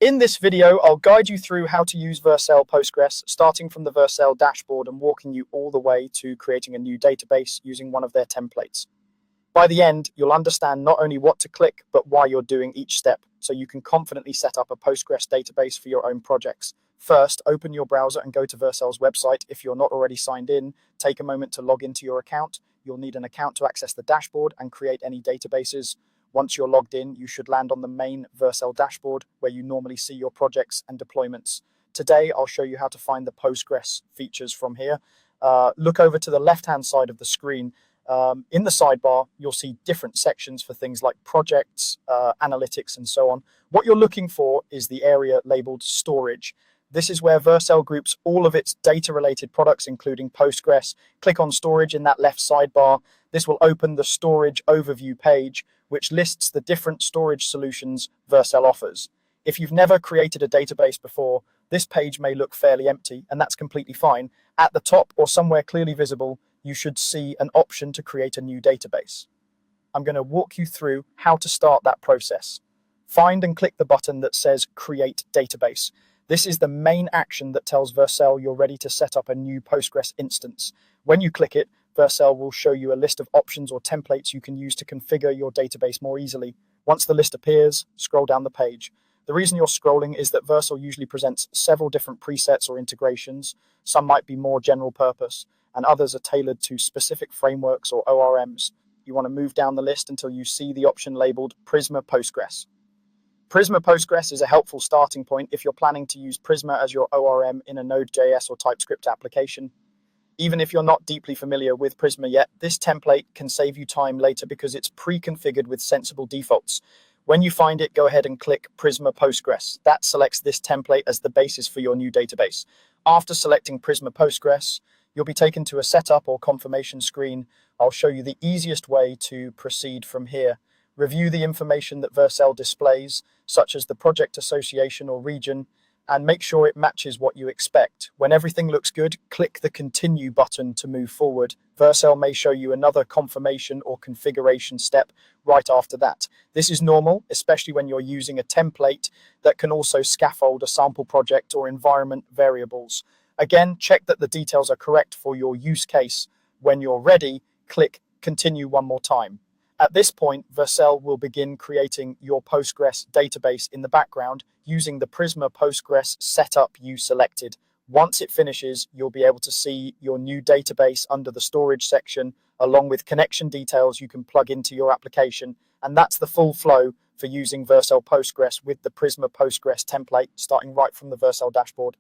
In this video, I'll guide you through how to use Vercel Postgres, starting from the Vercel dashboard and walking you all the way to creating a new database using one of their templates. By the end, you'll understand not only what to click, but why you're doing each step, so you can confidently set up a Postgres database for your own projects. First, open your browser and go to Vercel's website. If you're not already signed in, take a moment to log into your account. You'll need an account to access the dashboard and create any databases. Once you're logged in, you should land on the main Vercel dashboard where you normally see your projects and deployments. Today, I'll show you how to find the Postgres features from here. Look over to the left-hand side of the screen. In the sidebar, you'll see different sections for things like projects, analytics, and so on. What you're looking for is the area labeled storage. This is where Vercel groups all of its data-related products, including Postgres. Click on storage in that left sidebar. This will open the storage overview page, which lists the different storage solutions Vercel offers. If you've never created a database before, this page may look fairly empty, and that's completely fine. At the top or somewhere clearly visible, you should see an option to create a new database. I'm going to walk you through how to start that process. Find and click the button that says Create Database. This is the main action that tells Vercel you're ready to set up a new Postgres instance. When you click it, Vercel will show you a list of options or templates you can use to configure your database more easily. Once the list appears, scroll down the page. The reason you're scrolling is that Vercel usually presents several different presets or integrations. Some might be more general purpose, and others are tailored to specific frameworks or ORMs. You want to move down the list until you see the option labeled Prisma Postgres. Prisma Postgres is a helpful starting point if you're planning to use Prisma as your ORM in a Node.js or TypeScript application. Even if you're not deeply familiar with Prisma yet, this template can save you time later because it's pre-configured with sensible defaults. When you find it, go ahead and click Prisma Postgres. That selects this template as the basis for your new database. After selecting Prisma Postgres, you'll be taken to a setup or confirmation screen. I'll show you the easiest way to proceed from here. Review the information that Vercel displays, such as the project association or region, and make sure it matches what you expect. When everything looks good, click the Continue button to move forward. Vercel may show you another confirmation or configuration step right after that. This is normal, especially when you're using a template that can also scaffold a sample project or environment variables. Again, check that the details are correct for your use case. When you're ready, click Continue one more time. At this point, Vercel will begin creating your Postgres database in the background using the Prisma Postgres setup you selected. Once it finishes, you'll be able to see your new database under the storage section, along with connection details you can plug into your application. And that's the full flow for using Vercel Postgres with the Prisma Postgres template, starting right from the Vercel dashboard.